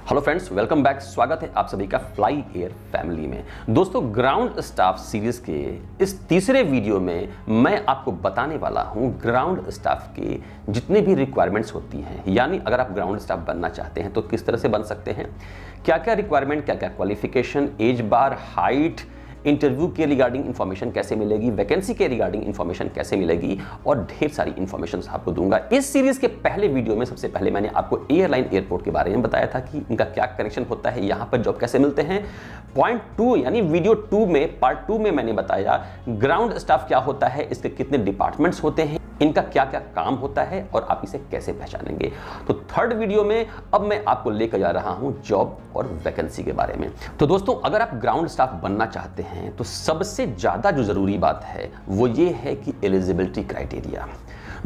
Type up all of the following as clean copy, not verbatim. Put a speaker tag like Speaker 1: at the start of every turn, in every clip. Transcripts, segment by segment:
Speaker 1: Hello friends, welcome back. स्वागत है आप सभी का फ्लाई एयर फैमिली में। दोस्तों, ग्राउंड स्टाफ सीरीज के इस तीसरे वीडियो में मैं आपको बताने वाला हूं ग्राउंड स्टाफ के जितने भी रिक्वायरमेंट्स होती हैं, यानी अगर आप ग्राउंड स्टाफ बनना चाहते हैं तो किस तरह से बन सकते हैं, क्या क्या रिक्वायरमेंट, क्या क्या क्वालिफिकेशन, एज बार, हाइट, इंटरव्यू के रिगार्डिंग इन्फॉर्मेशन कैसे मिलेगी, वैकेंसी के रिगार्डिंग इन्फॉर्मेशन कैसे मिलेगी और ढेर सारी इन्फॉर्मेशन आपको दूंगा। इस सीरीज के पहले वीडियो में सबसे पहले मैंने आपको एयरलाइन एयरपोर्ट के बारे में बताया था कि इनका क्या कनेक्शन होता है, यहाँ पर जॉब कैसे मिलते हैं। पॉइंट 2 यानी वीडियो 2 में, पार्ट 2 में मैंने बताया ग्राउंड स्टाफ क्या होता है, इसके कितने डिपार्टमेंट्स होते हैं, इनका क्या क्या काम होता है और आप इसे कैसे पहचानेंगे। तो थर्ड वीडियो में अब मैं आपको लेकर जा रहा हूं जॉब और वैकेंसी के बारे में। तो दोस्तों, अगर आप ग्राउंड स्टाफ बनना चाहते हैं तो सबसे ज्यादा जो जरूरी बात है वो ये है कि एलिजिबिलिटी क्राइटेरिया।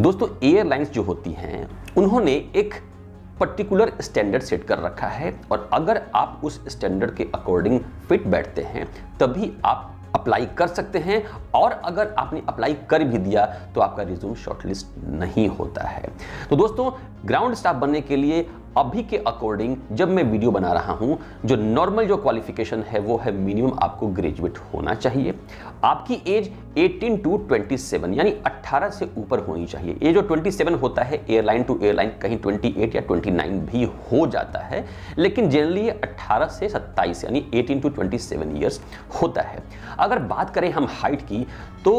Speaker 1: दोस्तों, एयरलाइंस जो होती हैं उन्होंने एक पर्टिकुलर स्टैंडर्ड सेट कर रखा है और अगर आप उस स्टैंडर्ड के अकॉर्डिंग फिट बैठते हैं तभी आप अप्लाई कर सकते हैं, और अगर आपने अप्लाई कर भी दिया तो आपका रिज्यूम शॉर्टलिस्ट नहीं होता है। तो दोस्तों, ग्राउंड स्टाफ बनने के लिए अभी के अकॉर्डिंग जब मैं वीडियो बना रहा हूं, जो नॉर्मल जो क्वालिफिकेशन है वो है मिनिमम आपको ग्रेजुएट होना चाहिए। आपकी एज 18 टू 27 यानी 18 से ऊपर होनी चाहिए। ये जो 27 होता है एयरलाइन टू एयरलाइन कहीं 28 या 29 भी हो जाता है, लेकिन जनरली ये 18 से 27 यानी 18 टू 27 ईयर्स होता है। अगर बात करें हम हाइट की तो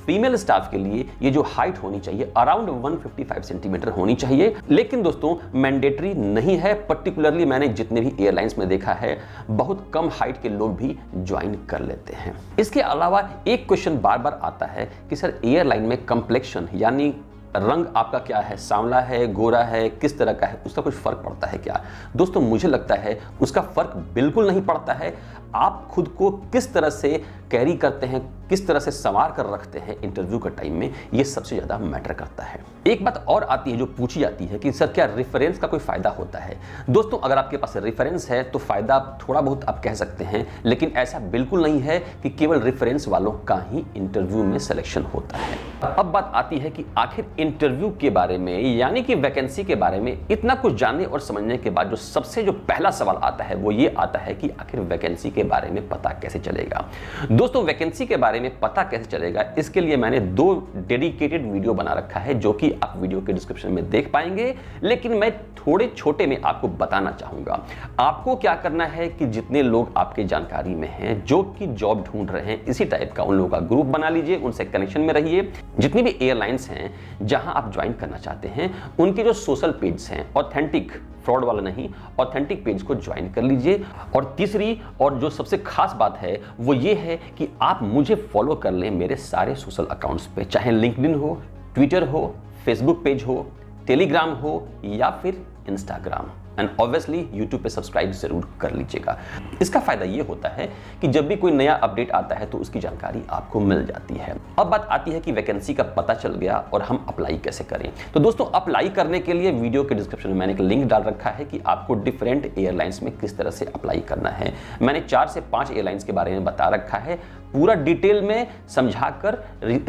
Speaker 1: फीमेल स्टाफ के लिए ये जो हाइट होनी चाहिए अराउंड 155 सेंटीमीटर होनी चाहिए, लेकिन दोस्तों मैंडेटरी नहीं है। पर्टिकुलरली मैंने जितने भी एयरलाइंस में देखा है बहुत कम हाइट के लोग भी ज्वाइन कर लेते हैं। इसके अलावा एक क्वेश्चन बार बार आता है कि सर एयरलाइन में कंप्लेक्शन यानी रंग आपका क्या है, सांवला है, गोरा है, किस तरह का है, उसका कुछ फर्क पड़ता है क्या? दोस्तों, मुझे लगता है उसका फर्क बिल्कुल नहीं पड़ता है। आप खुद को किस तरह से कैरी करते हैं, किस तरह से संवार कर रखते हैं इंटरव्यू के टाइम में, यह सबसे ज्यादा मैटर करता है। एक बात और आती है जो पूछी जाती है कि सर क्या रेफरेंस का कोई फायदा होता है? दोस्तों, अगर आपके पास रेफरेंस है तो फायदा थोड़ा बहुत आप कह सकते हैं, लेकिन ऐसा बिल्कुल नहीं है कि केवल रेफरेंस वालों का ही इंटरव्यू में सिलेक्शन होता है। अब बात आती है कि आखिर इंटरव्यू के बारे में यानी कि वैकेंसी के बारे में इतना कुछ जानने और समझने के बाद जो पहला सवाल आता है वो ये आता है कि आखिर वैकेंसी के बारे में पता कैसे चलेगा। दोस्तों, वैकेंसी के बारे में पता कैसे चलेगा, इसके लिए मैंने 2 डेडिकेटेड वीडियो बना रखा है जो कि आप वीडियो के डिस्क्रिप्शन में देख पाएंगे, लेकिन मैं थोड़े छोटे में आपको बताना चाहूंगा। आपको क्या करना है कि जितने लोग आपके जानकारी में हैं जो कि जॉब ढूंढ रहे हैं इसी टाइप का, उन लोगों का ग्रुप बना लीजिए, उनसे कनेक्शन में रहिए। जितनी भी एयरलाइंस हैं जहां आप ज्वाइन करना चाहते हैं उनके जो सोशल पेज हैं, ऑथेंटिक, फ्रॉड वाला नहीं, ऑथेंटिक पेज को ज्वाइन कर लीजिए। और तीसरी और जो सबसे खास बात है वो ये है कि आप मुझे फॉलो कर लें मेरे सारे सोशल अकाउंट्स पे, चाहे लिंक्डइन हो, ट्विटर हो, फेसबुक पेज हो, टेलीग्राम हो या फिर इंस्टाग्राम, एंड ऑब्वियसली यूट्यूब पे सब्सक्राइब जरूर कर लीजिएगा। इसका फायदा ये होता है कि जब भी कोई नया अपडेट आता है तो उसकी जानकारी आपको मिल जाती है। अब बात आती है कि वैकेंसी का पता चल गया और हम अप्लाई कैसे करें। तो दोस्तों, अप्लाई करने के लिए वीडियो के डिस्क्रिप्शन में मैंने एक लिंक डाल रखा है कि आपको डिफरेंट एयरलाइंस में किस तरह से अप्लाई करना है। मैंने 4 से 5 एयरलाइंस के बारे में बता रखा है, पूरा डिटेल में समझाकर,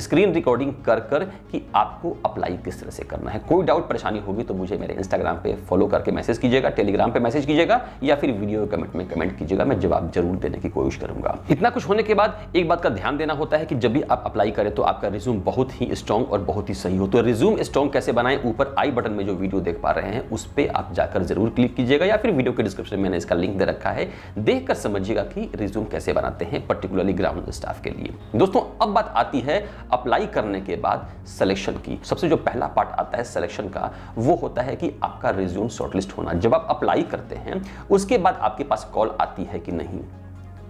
Speaker 1: स्क्रीन रिकॉर्डिंग कर कर कि आपको अप्लाई किस तरह से करना है। कोई डाउट परेशानी होगी तो मुझे मेरे इंस्टाग्राम पे फॉलो करके मैसेज कीजिएगा, टेलीग्राम पे मैसेज कीजिएगा या फिर वीडियो कमेंट में कमेंट कीजिएगा, मैं जवाब जरूर देने की कोशिश करूंगा। इतना कुछ होने के बाद एक बात का ध्यान देना होता है कि जब भी आप अप्लाई करें तो आपका रिज्यूम बहुत ही स्ट्रॉन्ग और बहुत ही सही हो। तो रिज्यूम स्ट्रॉन्ग कैसे बनाएं, ऊपर आई बटन में जो वीडियो देख पा रहे हैं उस पर आप जाकर जरूर क्लिक कीजिएगा या फिर वीडियो के डिस्क्रिप्शन में मैंने इसका लिंक दे रखा है, देखकर समझिएगा कि रिज्यूम कैसे बनाते हैं पर्टिकुलरली ग्राउंड स्टाफ के लिए। दोस्तों, अब बात आती है अप्लाई करने के बाद सिलेक्शन की। सबसे जो पहला पार्ट आता है सिलेक्शन का वो होता है कि आपका रिज्यूम शॉर्टलिस्ट होना। जब आप अप्लाई करते हैं उसके बाद आपके पास कॉल आती है कि नहीं,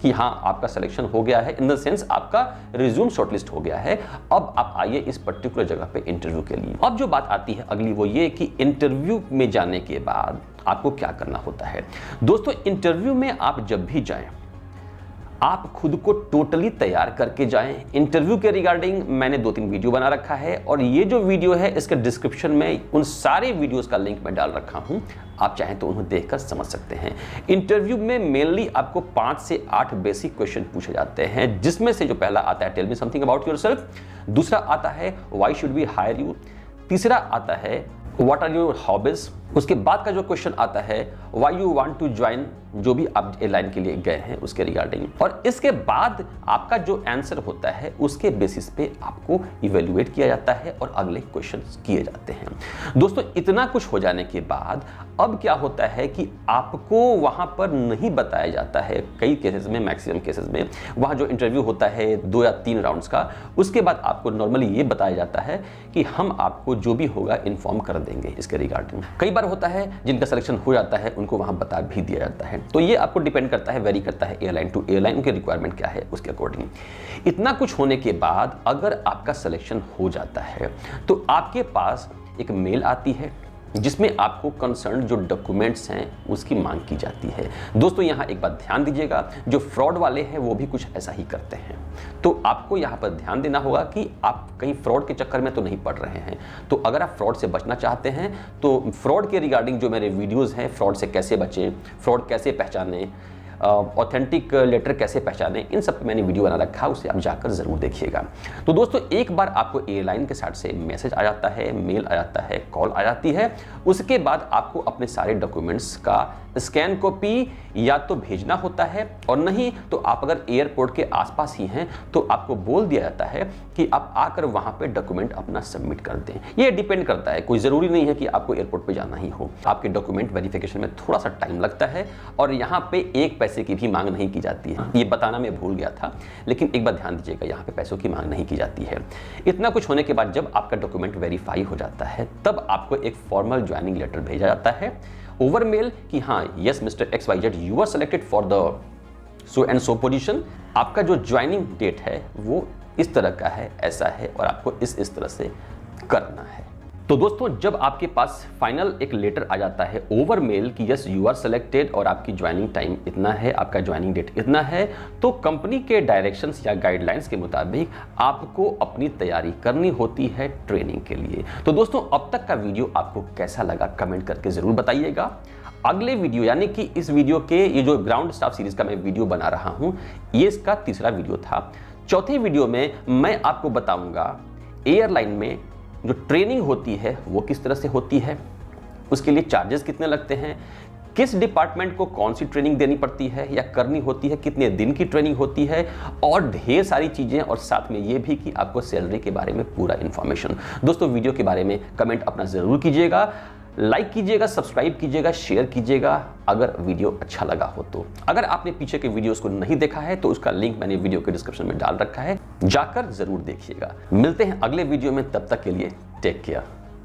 Speaker 1: कि हां आपका सिलेक्शन हो गया है, इन द सेंस आपका रिज्यूम शॉर्टलिस्ट हो गया है, अब आप आइए इस पर्टिकुलर जगह पे इंटरव्यू के लिए। अब जो बात आती है अगली वो ये कि इंटरव्यू में जाने के बाद आपको क्या करना होता है। दोस्तों, इंटरव्यू में आप जब भी जाएं आप खुद को टोटली तैयार करके जाएं। इंटरव्यू के रिगार्डिंग मैंने 2-3 वीडियो बना रखा है और ये जो वीडियो है इसके डिस्क्रिप्शन में उन सारे वीडियोस का लिंक मैं डाल रखा हूं, आप चाहें तो उन्हें देखकर समझ सकते हैं। इंटरव्यू में मेनली आपको 5 से 8 बेसिक क्वेश्चन पूछे जाते हैं, जिसमें से जो पहला आता है tell me something about yourself, दूसरा आता है why should we hire you, तीसरा आता है व्हाट आर योर हॉबीज, उसके बाद का जो क्वेश्चन आता है why you want to join, जो भी आप एयरलाइन के लिए गए हैं उसके रिगार्डिंग, और इसके बाद आपका जो आंसर होता है उसके बेसिस पे आपको इवेल्युएट किया जाता है और अगले क्वेश्चन किए जाते हैं। दोस्तों इतना कुछ हो जाने के बाद अब क्या होता है कि आपको वहां पर नहीं बताया जाता है, कई केसेस में, मैक्सिमम केसेस में वहां जो इंटरव्यू होता है 2 या 3 राउंड्स का, उसके बाद आपको नॉर्मली ये बताया जाता है कि हम आपको जो भी होगा इन्फॉर्म कर देंगे इसके रिगार्डिंग। कई बार होता है जिनका सिलेक्शन हो जाता है उनको वहां बता भी दिया जाता है। तो ये आपको डिपेंड करता है, वेरी करता है एयरलाइन टू एयरलाइन, उनके रिक्वायरमेंट क्या है उसके अकॉर्डिंग। इतना कुछ होने के बाद अगर आपका सिलेक्शन हो जाता है तो आपके पास एक मेल आती है जिसमें आपको कंसर्न जो डॉक्यूमेंट्स हैं उसकी मांग की जाती है। दोस्तों यहाँ एक बात ध्यान दीजिएगा, जो फ्रॉड वाले हैं वो भी कुछ ऐसा ही करते हैं, तो आपको यहाँ पर ध्यान देना होगा कि आप कहीं फ्रॉड के चक्कर में तो नहीं पड़ रहे हैं। तो अगर आप फ्रॉड से बचना चाहते हैं तो फ्रॉड के रिगार्डिंग जो मेरे वीडियोज़ हैं, फ्रॉड से कैसे बचें, फ्रॉड कैसे पहचानें, ऑथेंटिक लेटर कैसे पहचानें, इन सब पे मैंने वीडियो बना रखा है, उसे आप जाकर ज़रूर देखिएगा। तो दोस्तों एक बार आपको एयरलाइन के साइड से मैसेज आ जाता है, मेल आ जाता है, कॉल आ जाती है, उसके बाद आपको अपने सारे डॉक्यूमेंट्स का स्कैन कॉपी या तो भेजना होता है, और नहीं तो आप अगर एयरपोर्ट के आसपास ही हैं तो आपको बोल दिया जाता है कि आप आकर वहां पे डॉक्यूमेंट अपना सबमिट कर दें। ये डिपेंड करता है, कोई ज़रूरी नहीं है कि आपको एयरपोर्ट पे जाना ही हो। आपके डॉक्यूमेंट वेरिफिकेशन में थोड़ा सा टाइम लगता है और यहाँ पे 1 पैसे की भी मांग नहीं की जाती है। ये बताना मैं भूल गया था, लेकिन एक बार ध्यान दीजिएगा, यहाँ पे पैसों की मांग नहीं की जाती है। इतना कुछ होने के बाद जब आपका डॉक्यूमेंट वेरीफाई हो जाता है तब आपको एक फॉर्मल ज्वाइनिंग लेटर भेजा जाता है ओवर मेल कि हाँ yes mister XYZ you are selected for the so and so position. आपका जो ज्वाइनिंग डेट है वो इस तरह का है, ऐसा है, और आपको इस तरह से करना है। तो दोस्तों जब आपके पास फाइनल एक लेटर आ जाता है ओवर मेल कि यस यू आर सेलेक्टेड और आपकी ज्वाइनिंग टाइम इतना है, आपका ज्वाइनिंग डेट इतना है, तो कंपनी के डायरेक्शंस या गाइडलाइंस के मुताबिक आपको अपनी तैयारी करनी होती है ट्रेनिंग के लिए। तो दोस्तों अब तक का वीडियो आपको कैसा लगा कमेंट करके ज़रूर बताइएगा। अगले वीडियो यानी कि इस वीडियो के ये जो ग्राउंड स्टाफ सीरीज का मैं वीडियो बना रहा हूं, ये इसका तीसरा वीडियो था। चौथे वीडियो में मैं आपको बताऊंगा एयरलाइन में जो ट्रेनिंग होती है वो किस तरह से होती है, उसके लिए चार्जेस कितने लगते हैं, किस डिपार्टमेंट को कौन सी ट्रेनिंग देनी पड़ती है या करनी होती है, कितने दिन की ट्रेनिंग होती है, और ढेर सारी चीज़ें, और साथ में ये भी कि आपको सैलरी के बारे में पूरा इन्फॉर्मेशन। दोस्तों वीडियो के बारे में कमेंट अपना ज़रूर कीजिएगा, लाइक कीजिएगा, सब्सक्राइब कीजिएगा, शेयर कीजिएगा अगर वीडियो अच्छा लगा हो तो। अगर आपने पीछे के वीडियोस को नहीं देखा है तो उसका लिंक मैंने वीडियो के डिस्क्रिप्शन में डाल रखा है, जाकर जरूर देखिएगा। मिलते हैं अगले वीडियो में, तब तक के लिए टेक केयर।